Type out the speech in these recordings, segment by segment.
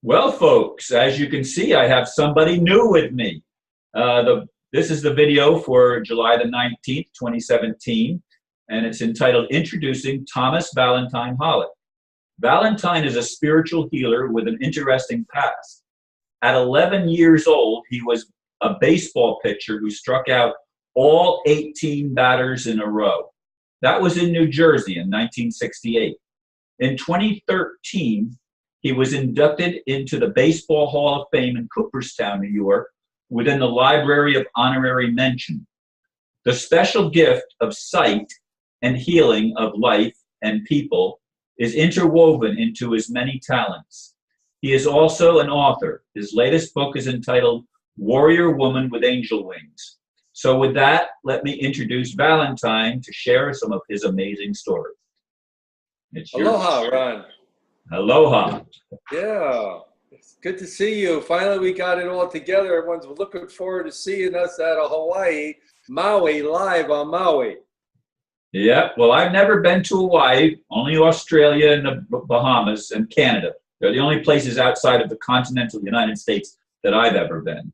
Well, folks, as you can see, I have somebody new with me. This is the video for July the 19th, 2017, and it's entitled Introducing Thomas Valentine Holick. Valentine is a spiritual healer with an interesting past. At 11 years old, he was a baseball pitcher who struck out all 18 batters in a row. That was in New Jersey in 1968. In 2013, he was inducted into the Baseball Hall of Fame in Cooperstown, New York, within the Library of Honorary Mention. The special gift of sight and healing of life and people is interwoven into his many talents. He is also an author. His latest book is entitled Warrior Woman with Angel Wings. So with that, let me introduce Valentine to share some of his amazing stories. Aloha, Ron. Aloha. Yeah, it's good to see you. Finally, we got it all together. Everyone's looking forward to seeing us at a Hawaii, Maui, live on Maui. Yeah, well, I've never been to Hawaii, only Australia and the Bahamas and Canada. They're the only places outside of the continental United States that I've ever been.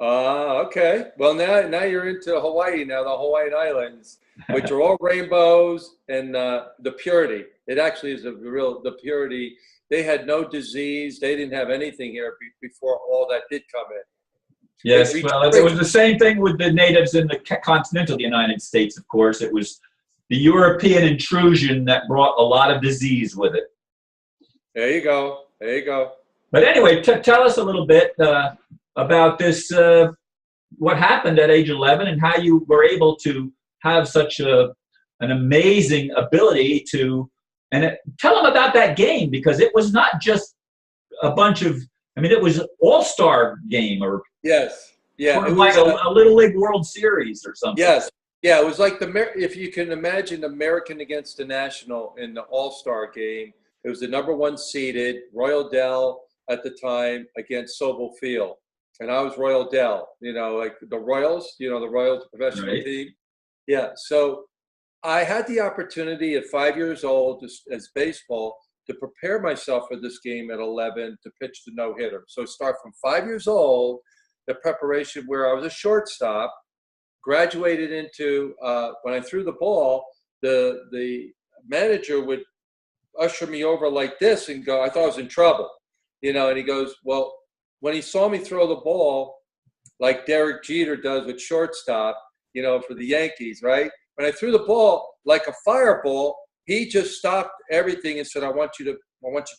Okay. Well, now you're into Hawaii now, the Hawaiian Islands, which are all rainbows and the purity. It actually is the purity. They had no disease. They didn't have anything here before all that did come in. Yes, well, it was the same thing with the natives in the continental United States, of course. It was the European intrusion that brought a lot of disease with it. There you go. There you go. But anyway, tell us a little bit about this, what happened at age 11 and how you were able to have such an amazing ability to, tell them about that game, because it was not just a bunch of, it was an all-star game or yes, yeah, sort of like a Little League World Series or something. Yes, yeah, it was like if you can imagine American against the National in the all-star game. It was the #1 seeded Royal Dell at the time against Sobel Field. And I was Royal Dell, like the Royals, the Royals professional team. Yeah, so I had the opportunity at 5 years old as baseball to prepare myself for this game at 11 to pitch the no-hitter. So start from 5 years old, the preparation where I was a shortstop, graduated into, when I threw the ball, the manager would usher me over like this and go, I thought I was in trouble, and he goes, well, when he saw me throw the ball, like Derek Jeter does with shortstop, for the Yankees, right? When I threw the ball like a fireball, he just stopped everything and said, I want you to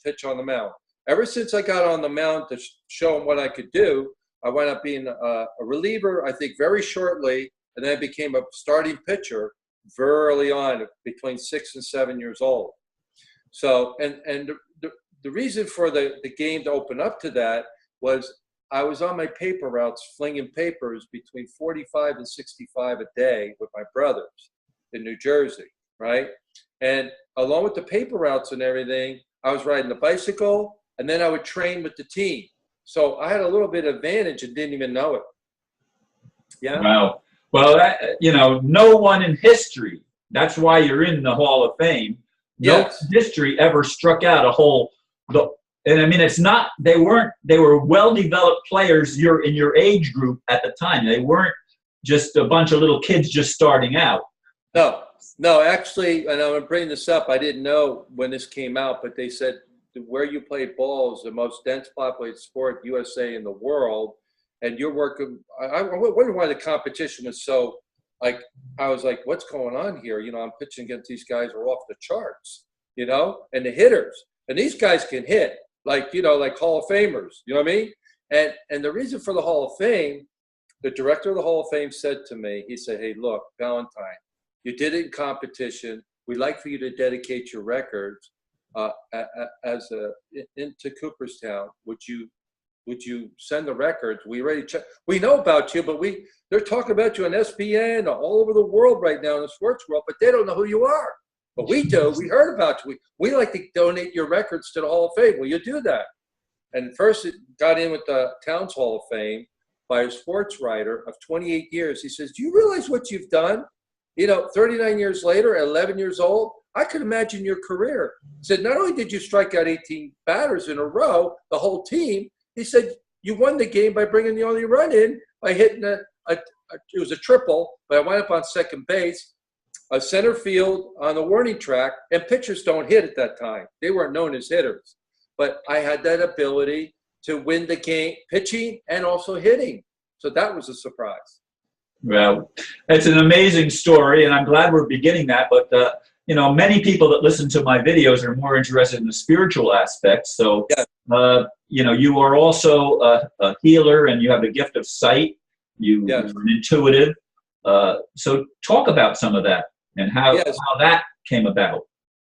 pitch on the mound. Ever since I got on the mound to show him what I could do, I wound up being a reliever, I think, very shortly, and then I became a starting pitcher very early on, between 6 and 7 years old. So, and the reason for the game to open up to that was I was on my paper routes flinging papers between 45 and 65 a day with my brothers in New Jersey, right? And along with the paper routes and everything, I was riding the bicycle, and then I would train with the team. So I had a little bit of advantage and didn't even know it. Yeah. Wow. Well, no one in history, that's why you're in the Hall of Fame, Yes. No history ever struck out a whole, and it's not, they were well-developed players in your age group at the time. They weren't just a bunch of little kids just starting out. No, actually, and I'm going to bring this up, I didn't know when this came out, but they said where you play ball is the most dense populated sport USA in the world, and you're working, I wonder why the competition was so, I was like, what's going on here? I'm pitching against these guys who are off the charts, and the hitters. And these guys can hit, like Hall of Famers, you know what I mean? And the reason for the Hall of Fame, the director of the Hall of Fame said to me, he said, hey, look, Valentine, you did it in competition. We'd like for you to dedicate your records into Cooperstown. Would you send the records? We already checked. We know about you, but they're talking about you on SBN all over the world right now in the sports world, but they don't know who you are. But we do. We heard about you. We like to donate your records to the Hall of Fame. Will you do that? And first it got in with the Towns Hall of Fame by a sports writer of 28 years. He says, do you realize what you've done? 39 years later, at 11 years old, I could imagine your career. He said, not only did you strike out 18 batters in a row, the whole team, he said, you won the game by bringing the only run in by hitting it was a triple, but I wound up on second base, a center field on the warning track, and pitchers don't hit at that time. They weren't known as hitters. But I had that ability to win the game, pitching and also hitting. So that was a surprise. Well, it's an amazing story, and I'm glad we're beginning that. But you know, many people that listen to my videos are more interested in the spiritual aspects. So, yeah. You know, you are also a healer, and you have the gift of sight. You're an intuitive. So, talk about some of that and how that came about.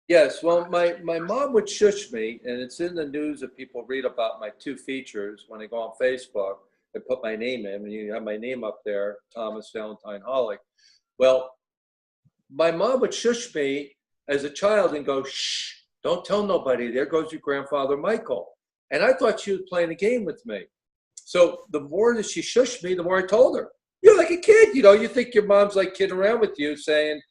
Yes, well, my mom would shush me, and it's in the news that people read about my 2 features when they go on Facebook. I put my name in, and you have my name up there, Thomas Valentine Holick. Well, my mom would shush me as a child and go, shh, don't tell nobody. There goes your grandfather, Michael. And I thought she was playing a game with me. So the more that she shushed me, the more I told her. You're like a kid, you know, you think your mom's like kidding around with you saying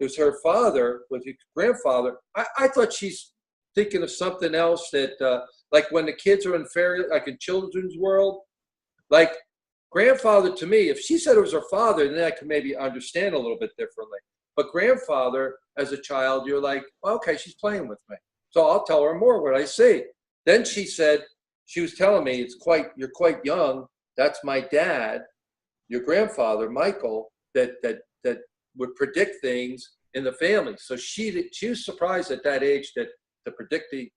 it was her father, was your grandfather. I thought she's thinking of something else that, like when the kids are in fairy, like in children's world, like grandfather to me, if she said it was her father, then I could maybe understand a little bit differently. But grandfather, as a child, you're like, okay, she's playing with me. So I'll tell her more what I see. Then she said, she was telling me, you're quite young. That's my dad, your grandfather, Michael, that would predict things in the family. So she was surprised at that age that the predicting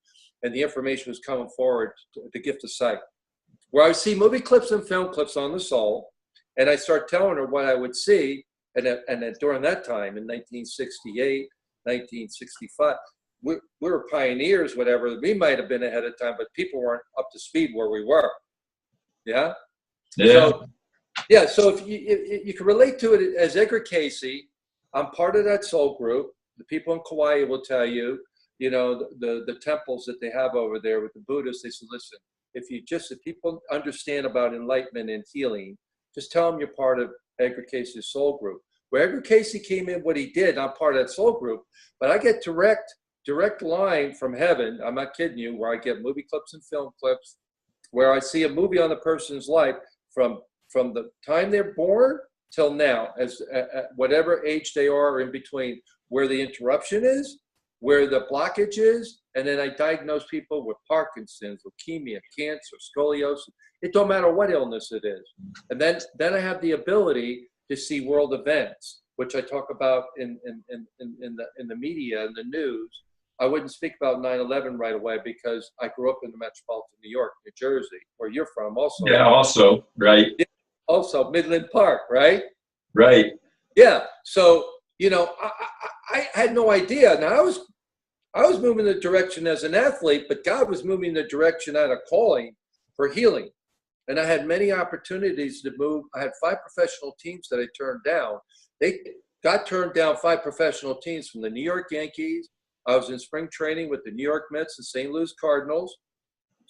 and the information was coming forward, the gift of sight. Where I would see movie clips and film clips on the soul, and I start telling her what I would see, and then during that time, in 1968, 1965, we were pioneers, whatever. We might have been ahead of time, but people weren't up to speed where we were. Yeah? So if you can relate to it as Edgar Casey, I'm part of that soul group. The people in Kauai will tell you, you know, the temples that they have over there with the Buddhists, they said, listen, if people understand about enlightenment and healing, just tell them you're part of Edgar Casey's soul group. Where Edgar Casey came in, what he did, I'm part of that soul group, but I get direct line from heaven. I'm not kidding you, where I get movie clips and film clips, where I see a movie on the person's life from the time they're born till now, as whatever age they are or in between, where the interruption is, where the blockage is, and then I diagnose people with Parkinson's, leukemia, cancer, scoliosis. It don't matter what illness it is. And then I have the ability to see world events, which I talk about in the media and the news. I wouldn't speak about 9/11 right away because I grew up in the metropolitan New York, New Jersey, where you're from also. Yeah, also, right. Also, Midland Park, right? Right. Yeah. So, you know, I had no idea. Now, I was moving in the direction as an athlete, but God was moving in the direction out of calling for healing. And I had many opportunities to move. I had 5 professional teams that I turned down. God turned down 5 professional teams from the New York Yankees. I was in spring training with the New York Mets and St. Louis Cardinals.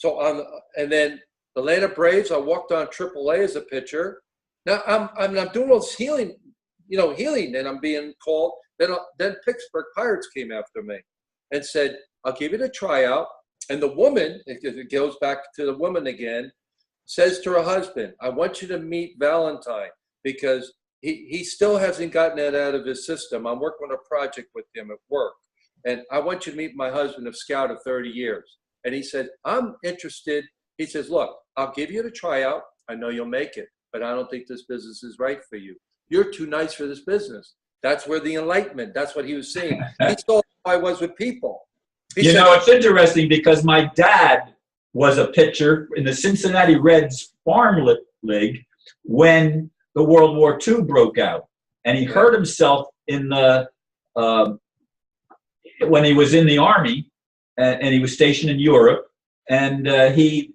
And then the Atlanta Braves, I walked on AAA as a pitcher. Now I'm doing all this healing, and I'm being called. Then Pittsburgh Pirates came after me and said, I'll give you a tryout. And the woman, it goes back to the woman again, says to her husband, I want you to meet Valentine because he still hasn't gotten that out of his system. I'm working on a project with him at work. And I want you to meet my husband of Scout of 30 years. And he said, I'm interested. He says, look, I'll give you the tryout. I know you'll make it, but I don't think this business is right for you. You're too nice for this business. That's where the enlightenment, that's what he was saying. He saw how I was with people. It's interesting because my dad was a pitcher in the Cincinnati Reds Farm League when the World War II broke out. And he hurt himself in the when he was in the Army, and he was stationed in Europe. And he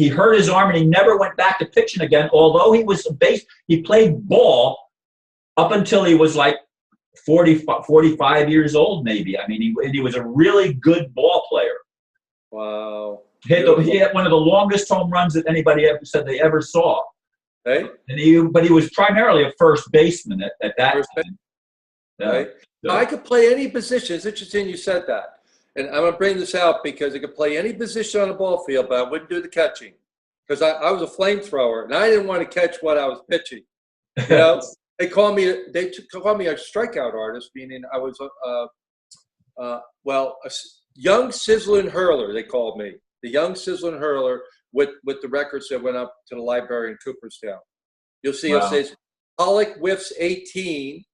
hurt his arm and he never went back to pitching again, although he played ball up until he was like 45 years old, maybe. I mean, he was a really good ball player. Wow. He had one of the longest home runs that anybody ever said they ever saw. Hey? But he was primarily a first baseman at that time. Right. I could play any position. It's interesting you said that. And I'm going to bring this out because I could play any position on the ball field, but I wouldn't do the catching because I was a flamethrower and I didn't want to catch what I was pitching. You know, they called me a strikeout artist, meaning I was a young sizzling hurler. They called me the young sizzling hurler with the records that went up to the library in Cooperstown. You'll see it says Holick whiffs 18,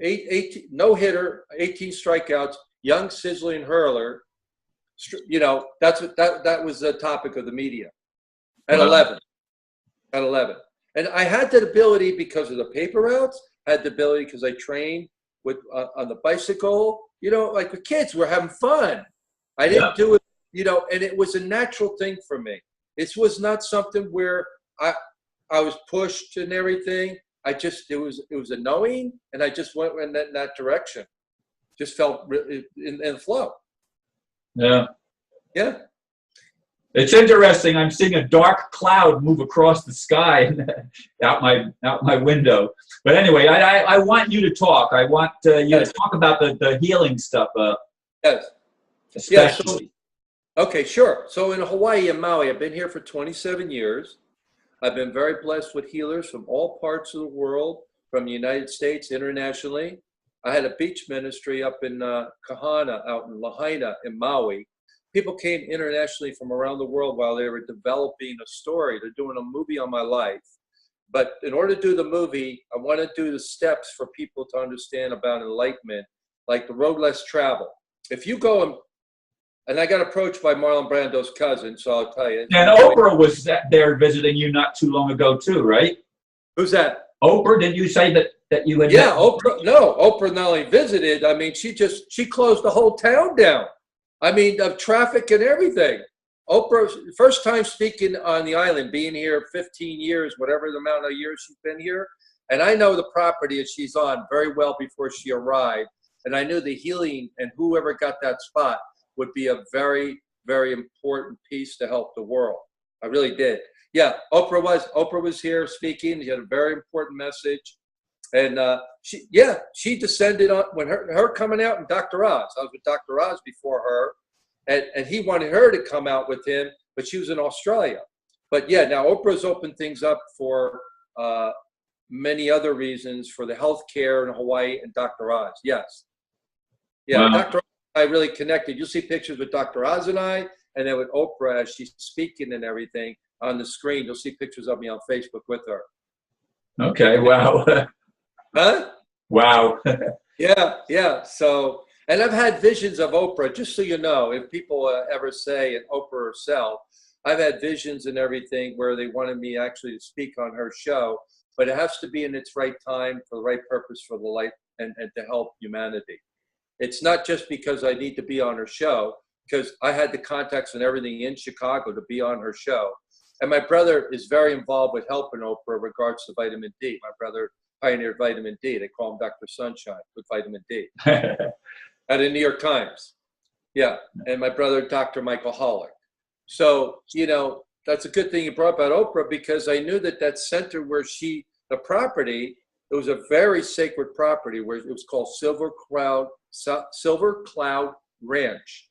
18 no hitter, 18 strikeouts, young sizzling hurler. You know, that was the topic of the media at 11. At 11. And I had that ability because of the paper routes. I had the ability because I trained with on the bicycle. You know, like with kids, we're having fun. I didn't do it, you know, and it was a natural thing for me. It was not something where I was pushed and everything. It was a knowing, and I just went in that direction. Just felt in flow. Yeah. Yeah. It's interesting. I'm seeing a dark cloud move across the sky out my window. But anyway, I want you to talk. I want you to talk about the healing stuff. Yes. Especially. Okay, sure. So in Hawaii and Maui, I've been here for 27 years. I've been very blessed with healers from all parts of the world, from the United States, internationally. I had a beach ministry up in Kahana, out in Lahaina in Maui. People came internationally from around the world while they were developing a story. They're doing a movie on my life. But in order to do the movie, I want to do the steps for people to understand about enlightenment, like the road less traveled. If you go and I got approached by Marlon Brando's cousin, so I'll tell you. And Oprah was there visiting you not too long ago too, right? Who's that? Oprah, did you say that you had? Yeah, Oprah. No, Oprah not only visited. I mean, she closed the whole town down. I mean, of traffic and everything. Oprah's first time speaking on the island, being here 15 years, whatever the amount of years she's been here. And I know the property that she's on very well before she arrived. And I knew the healing and whoever got that spot would be a very, very important piece to help the world. I really did. Yeah, Oprah was here speaking. She had a very important message. And she descended on when her coming out and Dr. Oz. I was with Dr. Oz before her, and he wanted her to come out with him, but she was in Australia. But yeah, now Oprah's opened things up for many other reasons for the healthcare in Hawaii and Dr. Oz. Yes, yeah, wow. Dr. Oz and I really connected. You'll see pictures with Dr. Oz and I, and then with Oprah as she's speaking and everything on the screen. You'll see pictures of me on Facebook with her. Okay, wow. Huh? Wow. Yeah. So, and I've had visions of Oprah, just so you know, if people ever say, and Oprah herself, I've had visions and everything where they wanted me actually to speak on her show, but it has to be in its right time for the right purpose for the light and to help humanity. It's not just because I need to be on her show, because I had the contacts and everything in Chicago to be on her show. And my brother is very involved with helping Oprah in regards to vitamin D. My brother pioneered vitamin D. They call him Dr. Sunshine with vitamin D. At the New York Times. Yeah. And my brother, Dr. Michael Holick. So, you know, that's a good thing you brought about Oprah, because I knew that center where the property, it was a very sacred property where it was called Silver Cloud Ranch.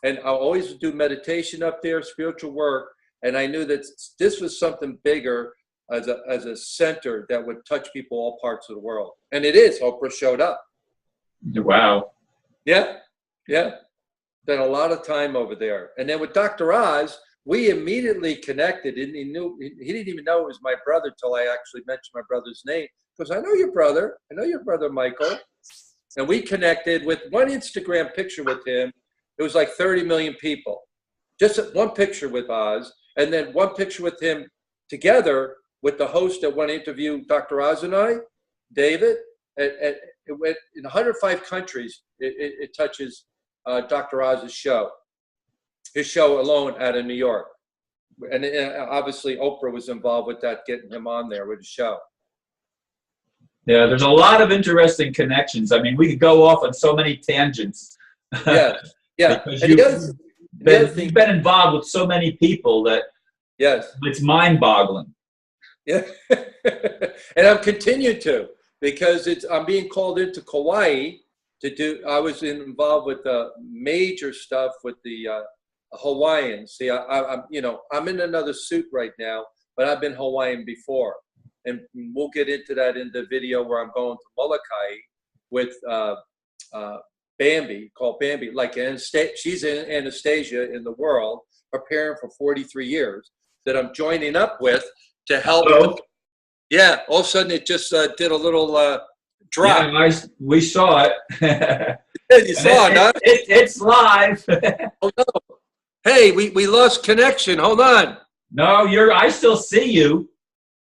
And I'll always do meditation up there, spiritual work. And I knew that this was something bigger as a center that would touch people all parts of the world. And it is. Oprah showed up. Wow. Yeah. Spent a lot of time over there. And then with Dr. Oz, we immediately connected. And he didn't even know it was my brother till I actually mentioned my brother's name. Because I know your brother, Michael. And we connected with one Instagram picture with him. It was like 30 million people. Just one picture with Oz. And then one picture with him together with the host that went to interview Dr. Oz and I, David. It went in 105 countries. It touches Dr. Oz's show. His show alone out of New York. And obviously Oprah was involved with that, getting him on there with the show. Yeah, there's a lot of interesting connections. I mean, we could go off on so many tangents. Yeah. Because you've been involved with so many people that it's mind-boggling. Yeah. And I'm continuing to, because I'm being called into Kauai to do. I was involved with major stuff with the Hawaiians. See, I'm in another suit right now, but I've been Hawaiian before, and we'll get into that in the video where I'm going to Molokai with Bambi, called Bambi, like she's in Anastasia in the world, preparing for 43 years that I'm joining up with to help. Hello? Yeah, all of a sudden it just did a little drop. Yeah, we saw it. You saw it, huh? It's live. Oh, no. Hey, we lost connection. Hold on. No, I still see you.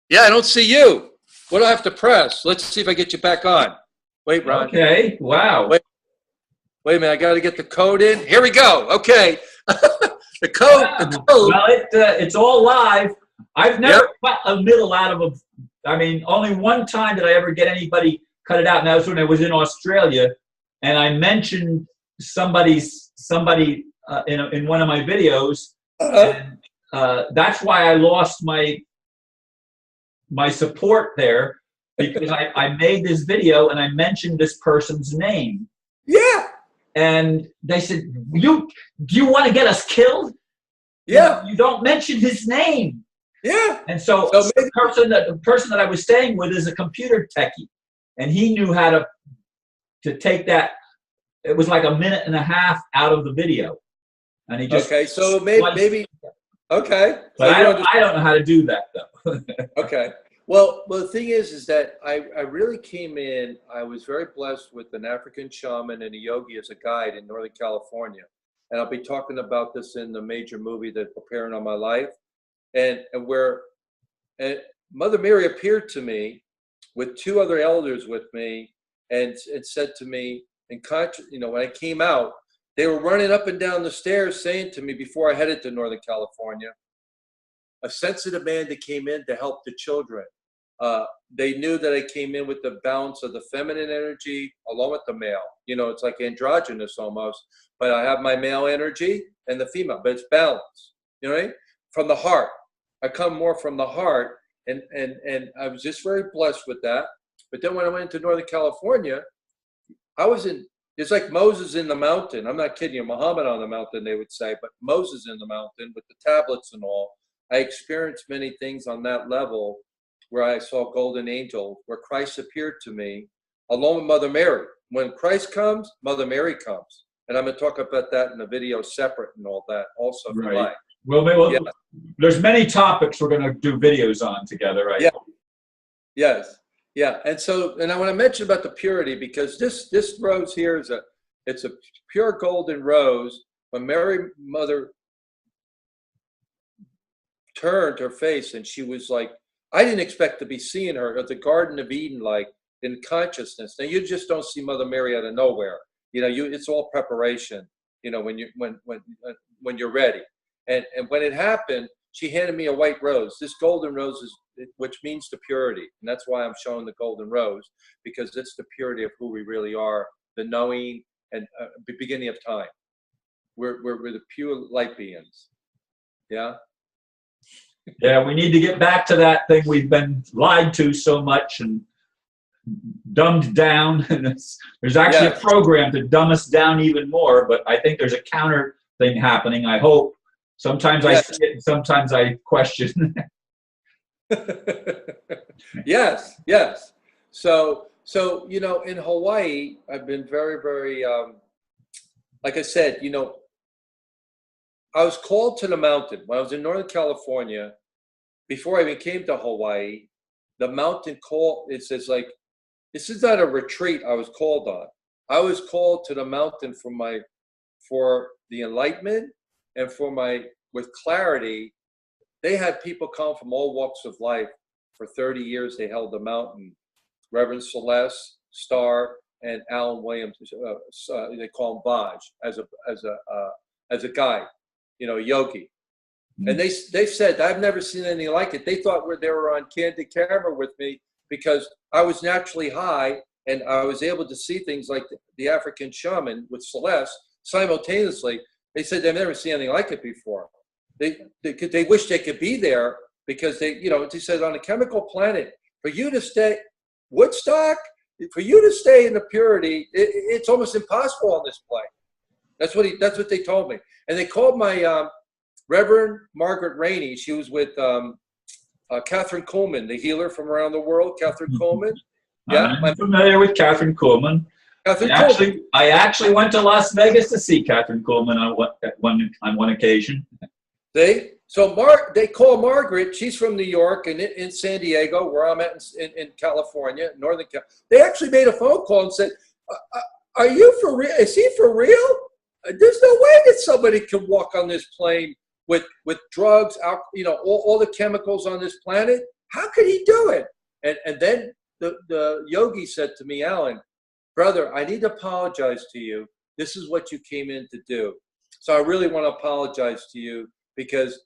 Yeah, I don't see you. What do I have to press? Let's see if I get you back on. Wait, Ron. Okay, wow. Wait a minute, I got to get the code in. Here we go. Okay. The code. Well, it's all live. I've never cut a middle out of only one time did I ever get anybody cut it out, and that was when I was in Australia, and I mentioned somebody in one of my videos, and that's why I lost my support there, because I made this video and I mentioned this person's name. Yeah. And they said, do you want to get us killed? Yeah. You don't mention his name. Yeah. And so the person that I was staying with is a computer techie, and he knew how to take that. It was like a minute and a half out of the video, and he just so maybe okay. But I don't know how to do that though. Okay. Well, the thing is that I really came in. I was very blessed with an African shaman and a yogi as a guide in Northern California, and I'll be talking about this in the major movie that's preparing on my life. And where Mother Mary appeared to me with two other elders with me, and said to me, when I came out, they were running up and down the stairs saying to me before I headed to Northern California, a sensitive man that came in to help the children. They knew that I came in with the balance of the feminine energy along with the male. It's like androgynous almost, but I have my male energy and the female, but it's balanced. You know what I mean? From the heart. I come more from the heart, and I was just very blessed with that. But then when I went into Northern California, it's like Moses in the mountain. I'm not kidding you, Muhammad on the mountain, they would say, but Moses in the mountain with the tablets and all. I experienced many things on that level where I saw golden angels, where Christ appeared to me along with Mother Mary. When Christ comes, Mother Mary comes. And I'm going to talk about that in a video separate and all that also for life. Well, there's many topics we're going to do videos on together, right? Yeah. Yes. Yeah. And I want to mention about the purity, because this rose here it's a pure golden rose. When Mary Mother turned her face, and she was like, I didn't expect to be seeing her at the Garden of Eden, like in consciousness. Now you just don't see Mother Mary out of nowhere. It's all preparation. When you're ready. And when it happened, she handed me a white rose. This golden rose which means the purity, and that's why I'm showing the golden rose, because it's the purity of who we really are, the knowing and the beginning of time. We're the pure light beings. Yeah. Yeah, we need to get back to that thing we've been lied to so much and dumbed down. And there's actually a program to dumb us down even more, but I think there's a counter thing happening, I hope. Sometimes I see it and sometimes I question. Yes. So in Hawaii, I've been very, very, like I said, I was called to the mountain when I was in Northern California. Before I even came to Hawaii, the mountain call, it says like, this is not a retreat I was called on. I was called to the mountain for the enlightenment and with clarity. They had people come from all walks of life. For 30 years, they held the mountain. Reverend Celeste, Starr, and Alan Williams, they call him Vaj, as a guide, yogi. And they said, I've never seen anything like it. They thought they were on candid camera with me because I was naturally high and I was able to see things like the African shaman with Celeste simultaneously. They said they've never seen anything like it before. They wish they could be there because he says on a chemical planet, for you to stay, Woodstock, for you to stay in the purity, it's almost impossible on this plane. That's what they told me. And they called my Reverend Margaret Rainey. She was with Catherine Coleman, the healer from around the world. Catherine Coleman. Yeah, I'm familiar with Catherine Coleman. I actually went to Las Vegas to see Catherine Coleman on one occasion. They call Margaret. She's from New York and in San Diego, where I'm at in California, Northern California. They actually made a phone call and said, "Are you for real? Is he for real? There's no way that somebody can walk on this plane with drugs, all the chemicals on this planet. How could he do it?" And then the yogi said to me, "Alan, brother, I need to apologize to you. This is what you came in to do. So I really want to apologize to you because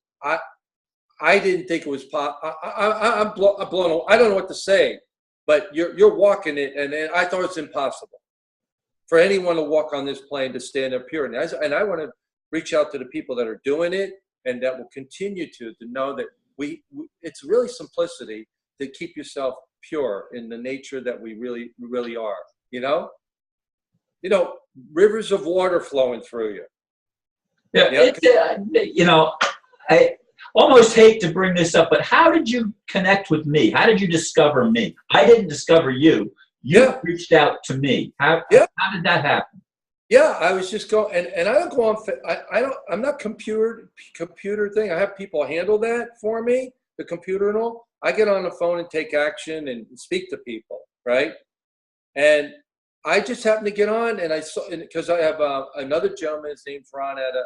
I didn't think it was I'm blown away. I don't know what to say, but you're walking it, and I thought it's impossible for anyone to walk on this plane to stay in their purity. And I want to reach out to the people that are doing it and that will continue to know that it's really simplicity to keep yourself pure in the nature that we really are. Rivers of water flowing through you. Yeah, I almost hate to bring this up, but how did you connect with me? How did you discover me? I didn't discover you. You reached out to me. How did that happen? Yeah, I was just going, and I don't go on. I'm not computer thing. I have people handle that for me, the computer and all. I get on the phone and take action and speak to people, right? And I just happened to get on, and I saw, because I have another gentleman, his name's Ron, out of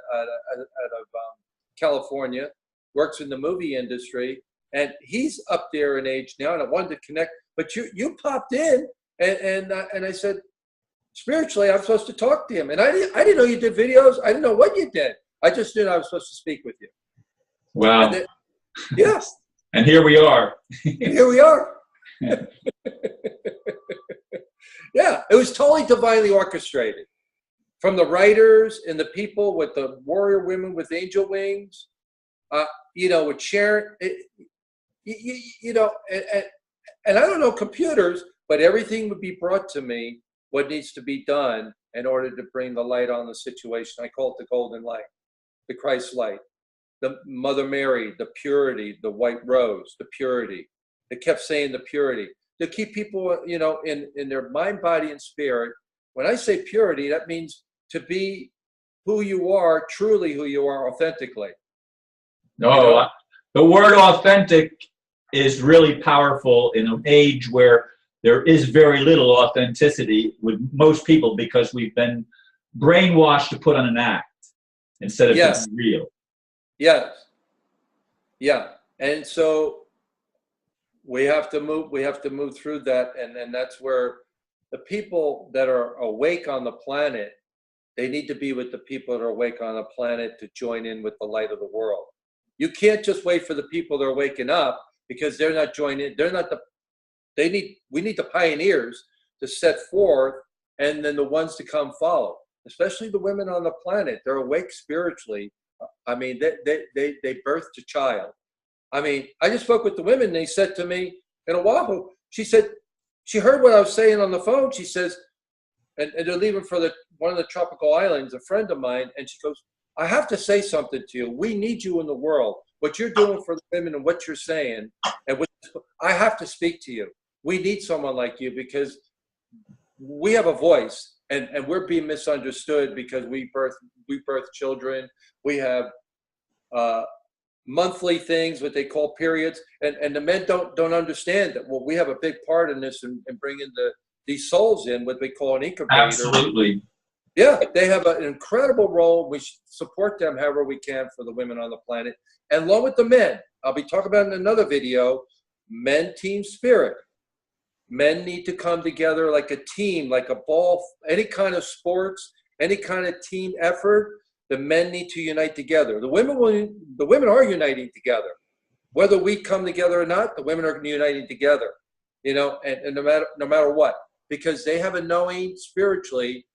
California, works in the movie industry, and he's up there in age now, and I wanted to connect. But you popped in, and I said, spiritually, I'm supposed to talk to him, and I didn't know you did videos. I didn't know what you did. I just knew I was supposed to speak with you. Wow. Yes. And here we are. Here we are. Yeah, it was totally divinely orchestrated. From the writers and the people with the warrior women with angel wings, with Sharon, and I don't know computers, but everything would be brought to me, what needs to be done in order to bring the light on the situation. I call it the golden light, the Christ light, the Mother Mary, the purity, the white rose, the purity. They kept saying the purity. To keep people, in their mind, body, and spirit. When I say purity, that means to be who you are, truly who you are, authentically. No, the word authentic is really powerful in an age where there is very little authenticity with most people because we've been brainwashed to put on an act instead of being real. Yes. Yeah. And so we have to move through that, and that's where the people that are awake on the planet, they need to be with the people that are awake on the planet to join in with the light of the world. You can't just wait for the people that are waking up because they're not joining. We need the pioneers to set forth, and then the ones to come follow, especially the women on the planet. They're awake spiritually. I mean, they birthed a child. I mean, I just spoke with the women, and they said to me in Oahu, she said, she heard what I was saying on the phone. She says, and they're leaving for one of the tropical islands, a friend of mine, and she goes, I have to say something to you. We need you in the world. What you're doing for the women and what you're saying, and I have to speak to you. We need someone like you because we have a voice, and we're being misunderstood because we birth children. We have monthly things, what they call periods, and the men don't understand that. Well, we have a big part in this and bringing these souls in, what they call an incubator. Absolutely. Yeah, they have an incredible role. We should support them however we can for the women on the planet. And along with the men, I'll be talking about in another video, men team spirit. Men need to come together like a team, like a ball, any kind of sports, any kind of team effort. The men need to unite together. The women are uniting together. Whether we come together or not, the women are uniting together, and no matter what, because they have a knowing spiritually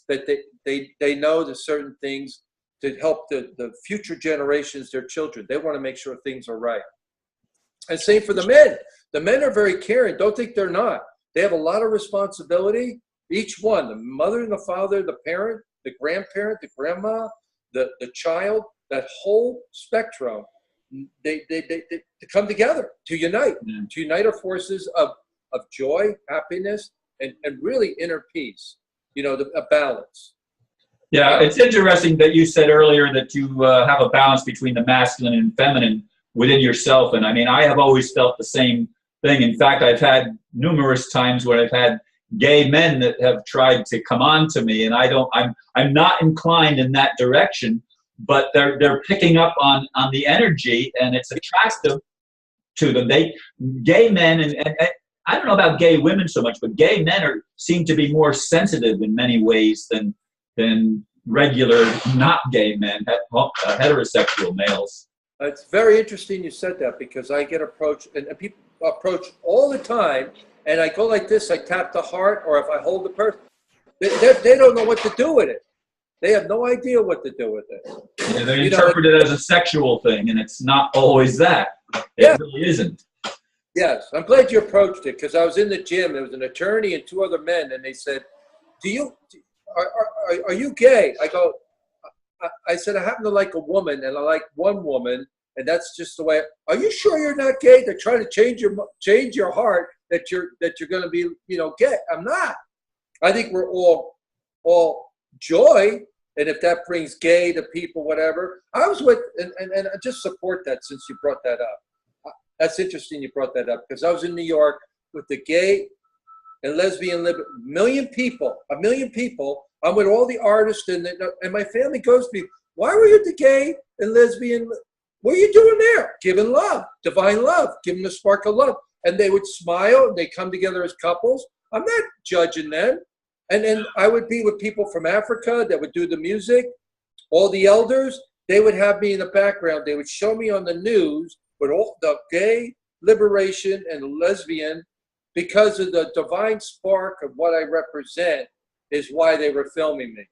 that they know the certain things to help the future generations, their children. They want to make sure things are right. And same for the men. The men are very caring. Don't think they're not. They have a lot of responsibility. Each one, the mother and the father, the parent, the grandparent, the grandma, the child, that whole spectrum, they come together to unite our forces of joy, happiness, and really inner peace, a balance. Yeah, it's interesting that you said earlier that you have a balance between the masculine and feminine within yourself. And I mean, I have always felt the same thing. In fact, I've had numerous times when I've had gay men that have tried to come on to me, and I'm not inclined in that direction, but they're picking up on the energy, and it's attractive to them. Gay men, and I don't know about gay women so much, but gay men seem to be more sensitive in many ways than regular not gay men, heterosexual males. It's very interesting you said that, because I get approached, and people approach all the time, and I go like this, I tap the heart, or if I hold the person, they don't know what to do with it. They have no idea what to do with it. Yeah, they interpret it as a sexual thing, and it's not always that. It really isn't. Yes, I'm glad you approached it, because I was in the gym. There was an attorney and two other men, and they said, are you gay? I said, I happen to like a woman, and I like one woman, and that's just the way. Are you sure you're not gay? They're trying to change your heart that you're going to be, gay. I'm not. I think we're all joy, and if that brings gay to people, whatever. I was with, and I just support that since you brought that up. That's interesting you brought that up, because I was in New York with the gay and lesbian, a million people. I'm with all the artists, and my family goes to me, why were you at the gay and lesbian? What are you doing there? Giving love, divine love, giving the spark of love. And they would smile, and they come together as couples. I'm not judging them. And then I would be with people from Africa that would do the music. All the elders, they would have me in the background. They would show me on the news with all the gay liberation and lesbian, because of the divine spark of what I represent, is why they were filming me.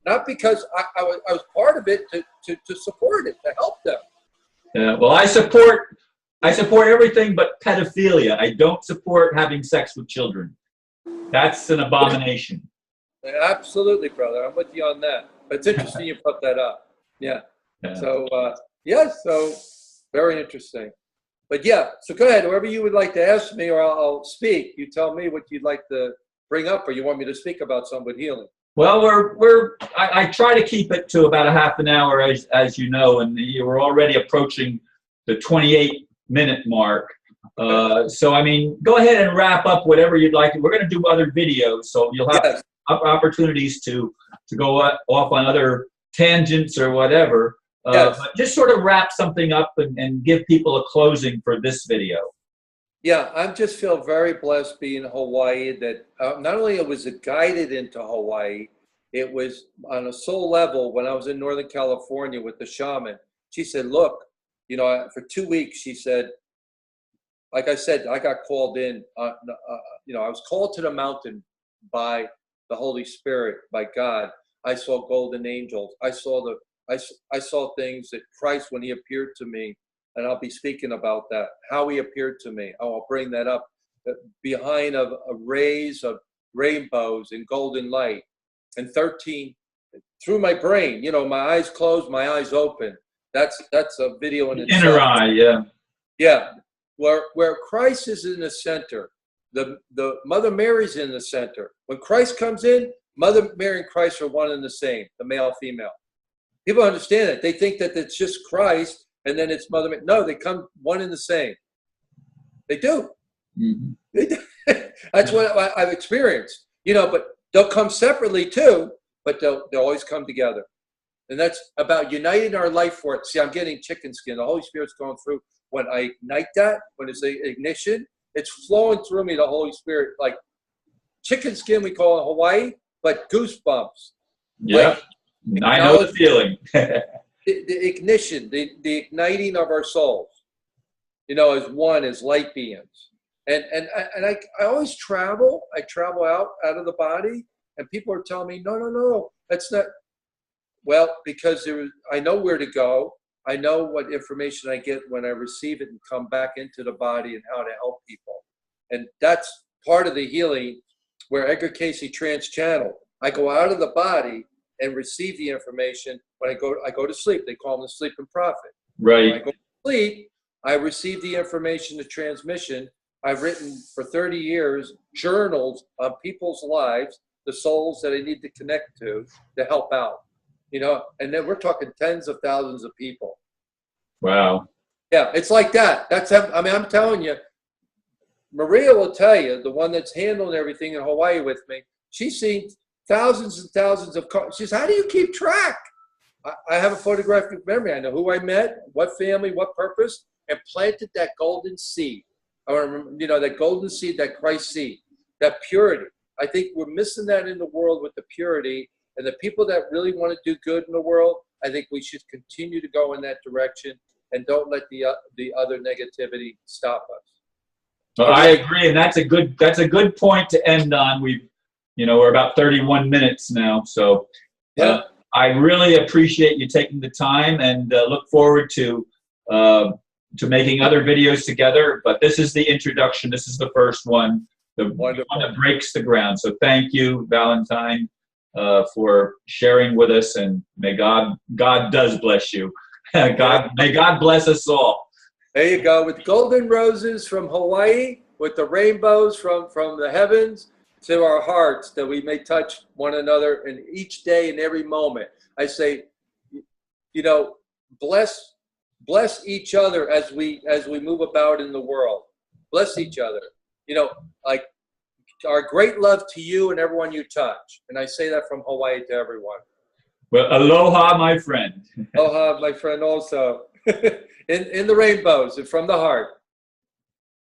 Not because I was part of it to support it, to help them. Yeah, well, I support everything but pedophilia. I don't support having sex with children. That's an abomination. Absolutely, brother. I'm with you on that. But it's interesting you put that up. Yeah. So, so very interesting. But yeah, so go ahead. Whoever you would like to ask me, or I'll speak. You tell me what you'd like to bring up, or you want me to speak about some with healing. Well, I try to keep it to about a half an hour, as you know, and we're already approaching the 28-minute mark. So, I mean, go ahead and wrap up whatever you'd like. We're going to do other videos, so you'll have opportunities to go off on other tangents or whatever. But just sort of wrap something up and give people a closing for this video. Yeah, I just feel very blessed being in Hawaii, that not only was it guided into Hawaii, it was on a soul level. When I was in Northern California with the shaman, she said, look, for 2 weeks, she said, like I said, I got called in, I was called to the mountain by the Holy Spirit, by God. I saw golden angels. I saw things that Christ, when he appeared to me, and I'll be speaking about that, how he appeared to me. I'll bring that up. Behind a rays of rainbows and golden light, and 13 through my brain. My eyes closed, my eyes open. That's a video in itself. Inner eye, yeah. Yeah, where Christ is in the center, the Mother Mary's in the center. When Christ comes in, Mother Mary and Christ are one and the same, the male, female. People understand it. They think that it's just Christ, and then it's Mother Mary. No, they come one and the same. They do. Mm-hmm. They do. That's what I've experienced. But they'll come separately too, but they'll always come together. And that's about uniting our life force. See, I'm getting chicken skin. The Holy Spirit's going through. When I ignite that, when it's the ignition, it's flowing through me, the Holy Spirit. Like chicken skin, we call it in Hawaii, but goosebumps. Yeah, I know the feeling. the ignition, the igniting of our souls, as one, as light beings. And I always travel. I travel out of the body, and people are telling me, no, that's not. Well, because I know where to go. I know what information I get when I receive it and come back into the body and how to help people. And that's part of the healing where Edgar Casey trans-channel. I go out of the body and receive the information. When I go to sleep. They call him the sleeping prophet. Right. When I go to sleep, I receive the information, the transmission. I've written for 30 years journals on people's lives, the souls that I need to connect to help out. You know, and then we're talking tens of thousands of people. Wow. Yeah, it's like that. I mean, I'm telling you, Maria will tell you, the one that's handling everything in Hawaii with me, she's seen thousands and thousands of cars. She says, how do you keep track? I have a photographic memory. I know who I met, what family, what purpose, and planted that golden seed. I remember, you know, that golden seed, that Christ seed, that purity. I think we're missing that in the world with the purity. And the people that really want to do good in the world, I think we should continue to go in that direction and don't let the other negativity stop us. Well, I agree, and that's a good point to end on. We're about 31 minutes now, so I really appreciate you taking the time, and look forward to making other videos together. But this is the introduction. This is the first one, the one that breaks the ground. So thank you, Valentine, for sharing with us, and may God does bless you. May God bless us all. There you go, with golden roses from Hawaii, with the rainbows from the heavens to our hearts, that we may touch one another in each day and every moment. I say, you know, bless each other as we move about in the world. Bless each other. You know, like our great love to you and everyone you touch. And I say that from Hawaii to everyone. Well, aloha, my friend. Aloha, my friend, also. in the rainbows and from the heart.